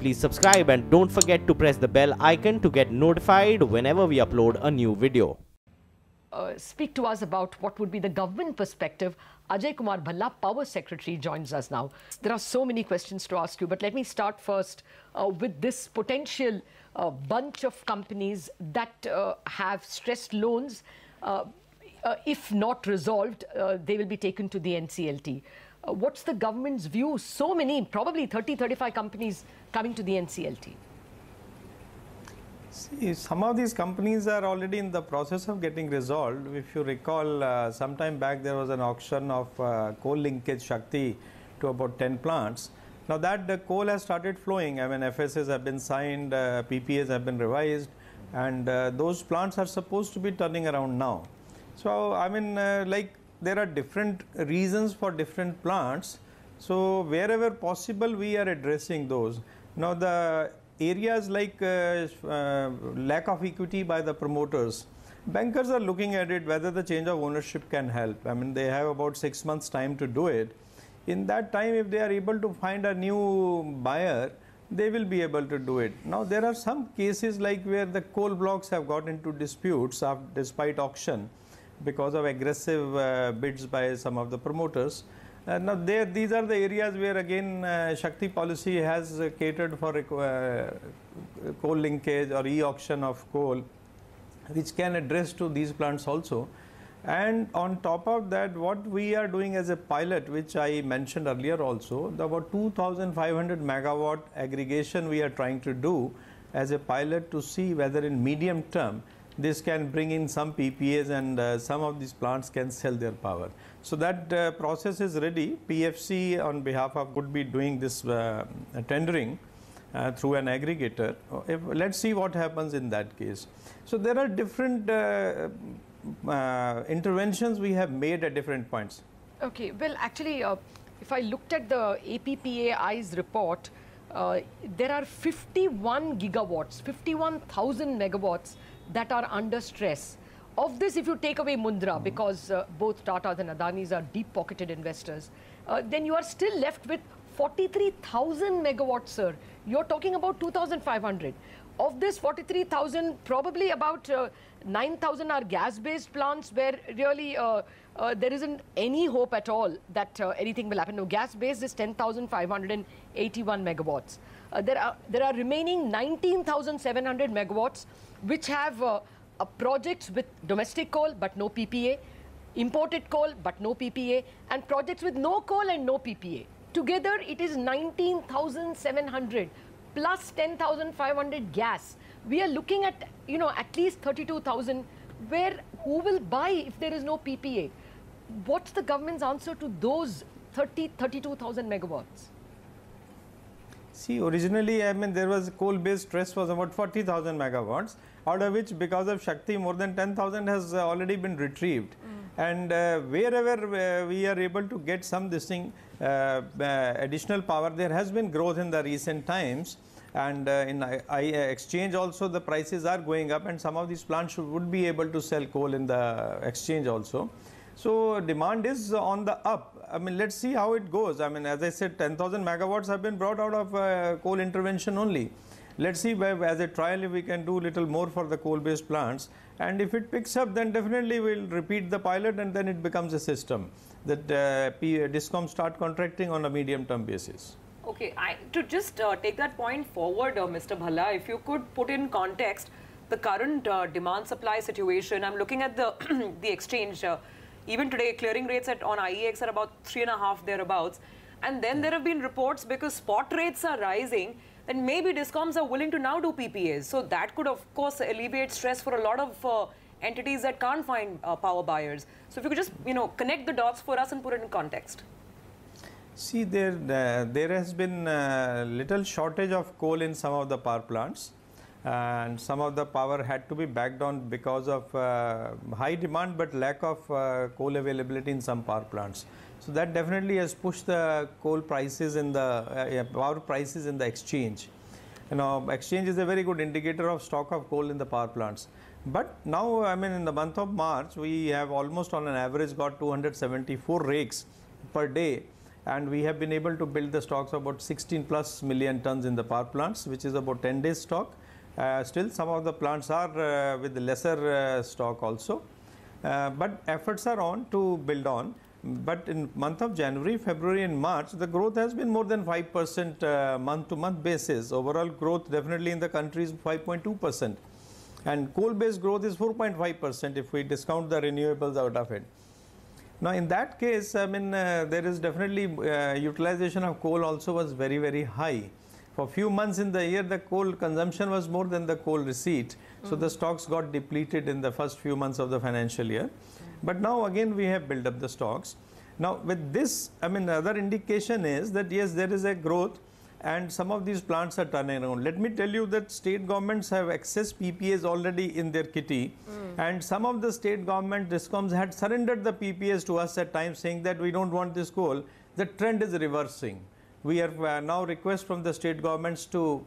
please subscribe and don't forget to press the bell icon to get notified whenever we upload a new video. Speak to us about what would be the government perspective. Ajay Kumar Bhalla, Power Secretary, joins us now. There are so many questions to ask you, but let me start first with this potential bunch of companies that have stressed loans. If not resolved, they will be taken to the NCLT. What's the government's view? So many, probably 30, 35 companies coming to the NCLT. See, some of these companies are already in the process of getting resolved. If you recall, some time back there was an auction of coal linkage Shakti to about 10 plants. Now that the coal has started flowing, I mean FSAs have been signed, PPAs have been revised, and those plants are supposed to be turning around now. So I mean like there are different reasons for different plants. So wherever possible we are addressing those. Now the areas like lack of equity by the promoters, bankers are looking at it whether the change of ownership can help. I mean they have about 6 months time to do it. In that time if they are able to find a new buyer, they will be able to do it. Now there are some cases like where the coal blocks have got into disputes despite auction because of aggressive bids by some of the promoters. Now these are the areas where again Shakti policy has catered for coal linkage or e-auction of coal, which can address to these plants also. And on top of that, what we are doing as a pilot, which I mentioned earlier also, about 2,500 megawatt aggregation we are trying to do as a pilot to see whether in medium term this can bring in some PPAs and some of these plants can sell their power. So that process is ready. PFC on behalf of would be doing this tendering through an aggregator. Let's see what happens in that case. So there are different interventions we have made at different points. Okay, well actually if I looked at the APPAI's report, there are 51 gigawatts, 51,000 megawatts that are under stress. Of this, if you take away Mundra, because both Tatas and Adanis are deep-pocketed investors, then you are still left with 43,000 megawatts, sir. You're talking about 2,500. Of this 43,000, probably about 9,000 are gas-based plants where really there isn't any hope at all that anything will happen. No, gas-based is 10,581 megawatts. There are remaining 19,700 megawatts which have projects with domestic coal but no PPA, imported coal but no PPA, and projects with no coal and no PPA. Together it is 19,700 plus 10,500 gas. We are looking at, you know, at least 32,000 where who will buy if there is no PPA? What's the government's answer to those 32,000 megawatts? See, originally, I mean, there was coal-based stress was about 40,000 megawatts, out of which because of Shakti, more than 10,000 has already been retrieved. And wherever we are able to get some additional power, there has been growth in the recent times. And in exchange also, the prices are going up, and some of these plants would be able to sell coal in the exchange also. So demand is on the up. I mean, let's see how it goes. I mean, as I said, 10,000 megawatts have been brought out of coal intervention only. Let's see as a trial if we can do little more for the coal-based plants. And if it picks up, then definitely we'll repeat the pilot, and then it becomes a system that DISCOM start contracting on a medium-term basis. Okay, to just take that point forward, Mr. Bhalla, if you could put in context the current demand-supply situation. I'm looking at the the exchange. Even today, clearing rates on IEX are about 3.5 thereabouts. And then there have been reports because spot rates are rising, then maybe DISCOMs are willing to now do PPAs. So that could, of course, alleviate stress for a lot of entities that can't find power buyers. So if you could just, you know, connect the dots for us and put it in context. See, there has been little shortage of coal in some of the power plants. And some of the power had to be backed on because of high demand but lack of coal availability in some power plants. So that definitely has pushed the coal prices in the power prices in the exchange. You know, exchange is a very good indicator of stock of coal in the power plants. But now, I mean, in the month of March, we have almost on an average got 274 rakes per day. and we have been able to build the stocks of about 16+ million tons in the power plants, which is about 10 days stock. Still, some of the plants are with lesser stock also, but efforts are on to build on. But in month of January, February and March, the growth has been more than 5% month-to-month basis. Overall growth definitely in the country is 5.2%. And coal-based growth is 4.5% if we discount the renewables out of it. Now, in that case, I mean, there is definitely utilization of coal also was very, very high. For a few months in the year, the coal consumption was more than the coal receipt. So the stocks got depleted in the first few months of the financial year. But now again, we have built up the stocks. Now with this, I mean, another indication is that yes, there is a growth and some of these plants are turning around. Let me tell you that state governments have excess PPAs already in their kitty. And some of the state government discoms had surrendered the PPAs to us at times, saying that we don't want this coal. The trend is reversing. We are now request from the state governments to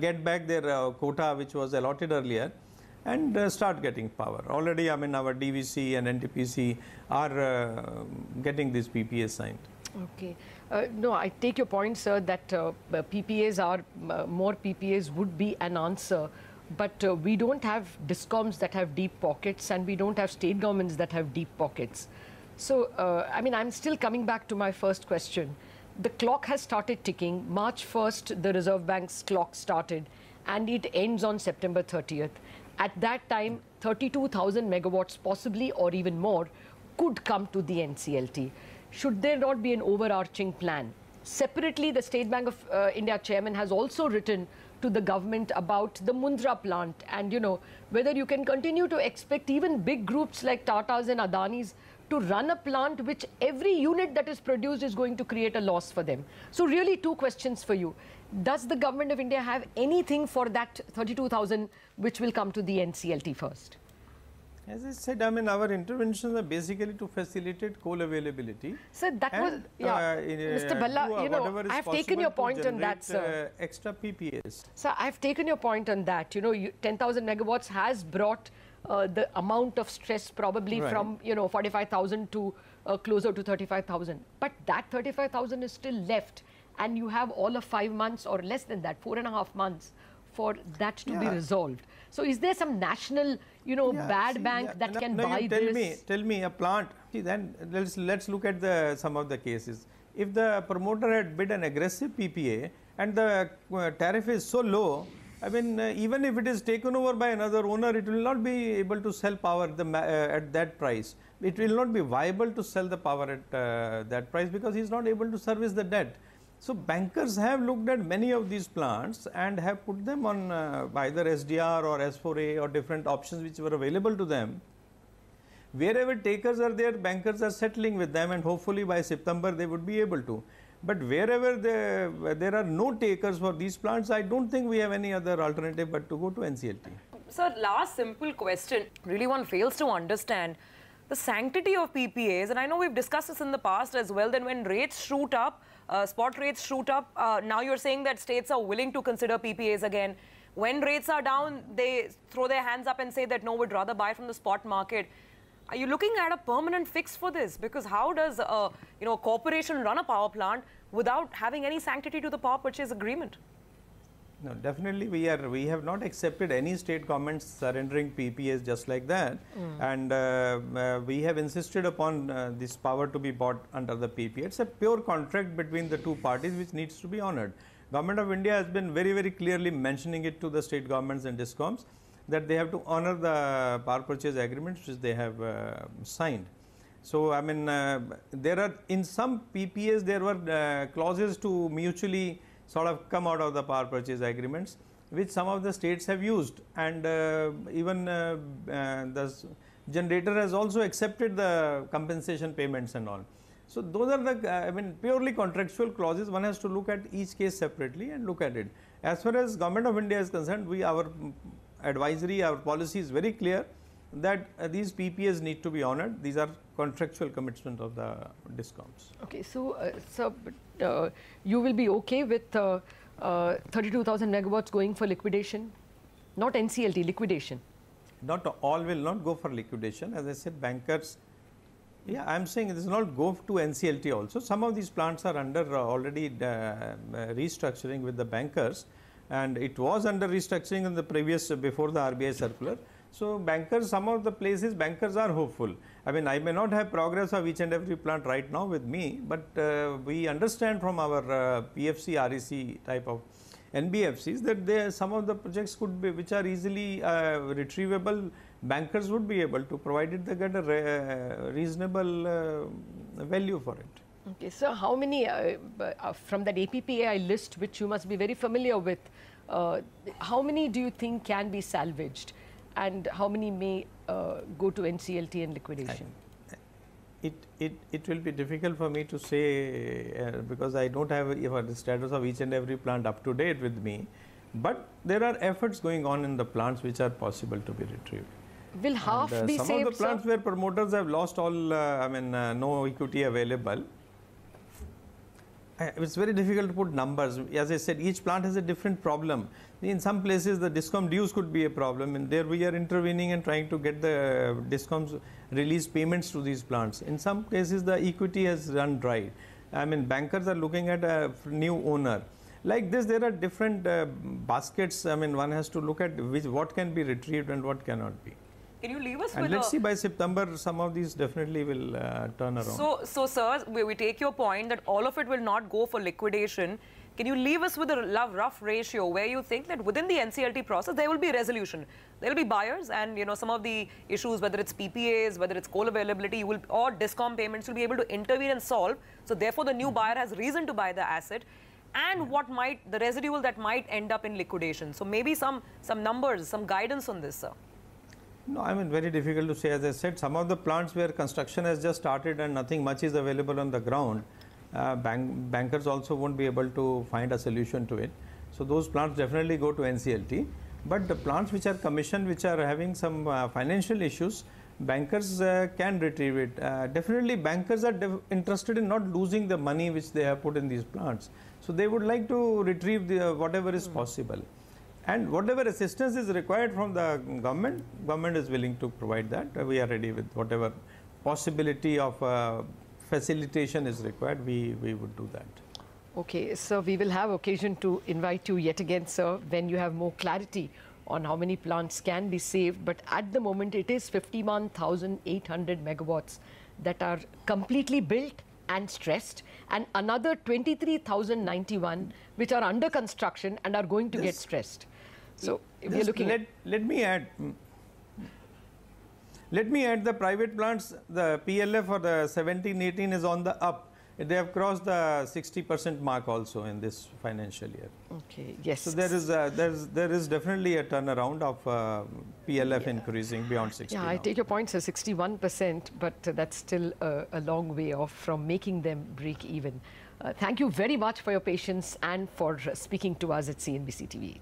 get back their quota which was allotted earlier and start getting power. Already, I mean, our DVC and NTPC are getting these PPAs signed. Okay. No, I take your point, sir, that PPAs are, more PPAs would be an answer. But we don't have discoms that have deep pockets, and we don't have state governments that have deep pockets. So, I mean, I'm still coming back to my first question. The clock has started ticking. March 1st, the Reserve Bank's clock started, and it ends on September 30th. At that time, 32,000 megawatts, possibly, or even more, could come to the NCLT. Should there not be an overarching plan? Separately, the State Bank of India chairman has also written to the government about the Mundra plant, and, you know, whether you can continue to expect even big groups like Tata's and Adani's to run a plant which every unit that is produced is going to create a loss for them. So really, two questions for you. Does the government of India have anything for that 32,000 which will come to the NCLT first? As I said, I mean, our interventions are basically to facilitate coal availability. Sir, that was, yeah, Mr. Bhalla, you know, I have taken your point on that, sir. Extra PPAs. Sir, I have taken your point on that. You know, 10,000 megawatts has brought the amount of stress probably from, you know, 45,000 to closer to 35,000. But that 35,000 is still left, and you have all of 5 months or less than that, 4.5 months for that to be resolved. So is there some national, you know, bad bank that can buy this? Tell me a plant. See, then let's look at some of the cases. If the promoter had bid an aggressive PPA and the tariff is so low, I mean, even if it is taken over by another owner, it will not be able to sell power at that price. It will not be viable to sell the power at that price because he is not able to service the debt. So bankers have looked at many of these plants and have put them on either SDR or S4A or different options which were available to them. Wherever takers are there, bankers are settling with them, and hopefully by September they would be able to. But wherever there are no takers for these plants, I don't think we have any other alternative but to go to NCLT. Sir, last simple question. Really, one fails to understand the sanctity of PPAs, and I know we've discussed this in the past as well, then when rates shoot up, spot rates shoot up, now you're saying that states are willing to consider PPAs again. When rates are down, they throw their hands up and say that no, we'd rather buy from the spot market. Are you looking at a permanent fix for this? Because how does a corporation run a power plant without having any sanctity to the power purchase agreement? No, definitely we have not accepted any state governments surrendering PPAs just like that, and we have insisted upon this power to be bought under the PPA. It's a pure contract between the two parties which needs to be honored. Government of India has been very, very clearly mentioning it to the state governments and discoms that they have to honor the power purchase agreements which they have signed. So, I mean, there are in some PPAs there were clauses to mutually sort of come out of the power purchase agreements, which some of the states have used, and even the generator has also accepted the compensation payments and all. So those are the, I mean, purely contractual clauses. One has to look at each case separately and look at it. As far as Government of India is concerned, our advisory, our policy is very clear that these PPAs need to be honored. These are contractual commitments of the discoms. Okay, so you will be okay with 32,000 megawatts going for liquidation? Not NCLT, liquidation? Not all will not go for liquidation. As I said, bankers Yeah, I'm saying it is not go to NCLT also. Some of these plants are under already restructuring with the bankers, and it was under restructuring in the previous before the RBI circular. So bankers, some of the places bankers are hopeful. I mean, I may not have progress of each and every plant right now with me, but we understand from our PFC, REC type of NBFCs that some of the projects could be, which are easily retrievable, bankers would be able to, provided they get a reasonable value for it. Okay, so how many from that APPAI list, which you must be very familiar with, how many do you think can be salvaged, and how many may go to NCLT and liquidation? It will be difficult for me to say because I don't have the status of each and every plant up to date with me, but there are efforts going on in the plants which are possible to be retrieved. Will half be saved? Some of the plants where promoters have lost all, no equity available. It's very difficult to put numbers. As I said, each plant has a different problem. In some places, the DISCOM dues could be a problem, and there we are intervening and trying to get the DISCOMs release payments to these plants. In some cases, the equity has run dry. I mean, bankers are looking at a new owner. Like this, there are different baskets. I mean, one has to look at what can be retrieved and what cannot be. Can you leave us and with let's see by September, some of these definitely will turn around. So sir, we take your point that all of it will not go for liquidation. Can you leave us with a rough ratio where you think that within the NCLT process, there will be resolution? There will be buyers and, you know, some of the issues, whether it's PPAs, whether it's coal availability, or DISCOM payments, will be able to intervene and solve. So therefore, the new buyer has reason to buy the asset. And what might, the residual that might end up in liquidation. So maybe some numbers, some guidance on this, sir. No, I mean, very difficult to say. As I said, some of the plants where construction has just started and nothing much is available on the ground, bankers also won't be able to find a solution to it. So those plants definitely go to NCLT. But the plants which are commissioned, which are having some financial issues, bankers can retrieve it. Definitely bankers are interested in not losing the money which they have put in these plants. So they would like to retrieve whatever is possible. And whatever assistance is required from the government is willing to provide that. We are ready with whatever possibility of facilitation is required, we would do that. Okay, so we will have occasion to invite you yet again, sir, when you have more clarity on how many plants can be saved. But at the moment, it is 51,800 megawatts that are completely built and stressed, and another 23,091 which are under construction and are going to get stressed. So we are looking let me add the private plants. The PLF for the 17-18 is on the up. They have crossed the 60% mark also in this financial year. Okay, yes. So there is definitely a turnaround of PLF increasing beyond 60. Yeah, I take your point, sir, 61%, but that's still a long way off from making them break even. Thank you very much for your patience and for speaking to us at CNBC TV.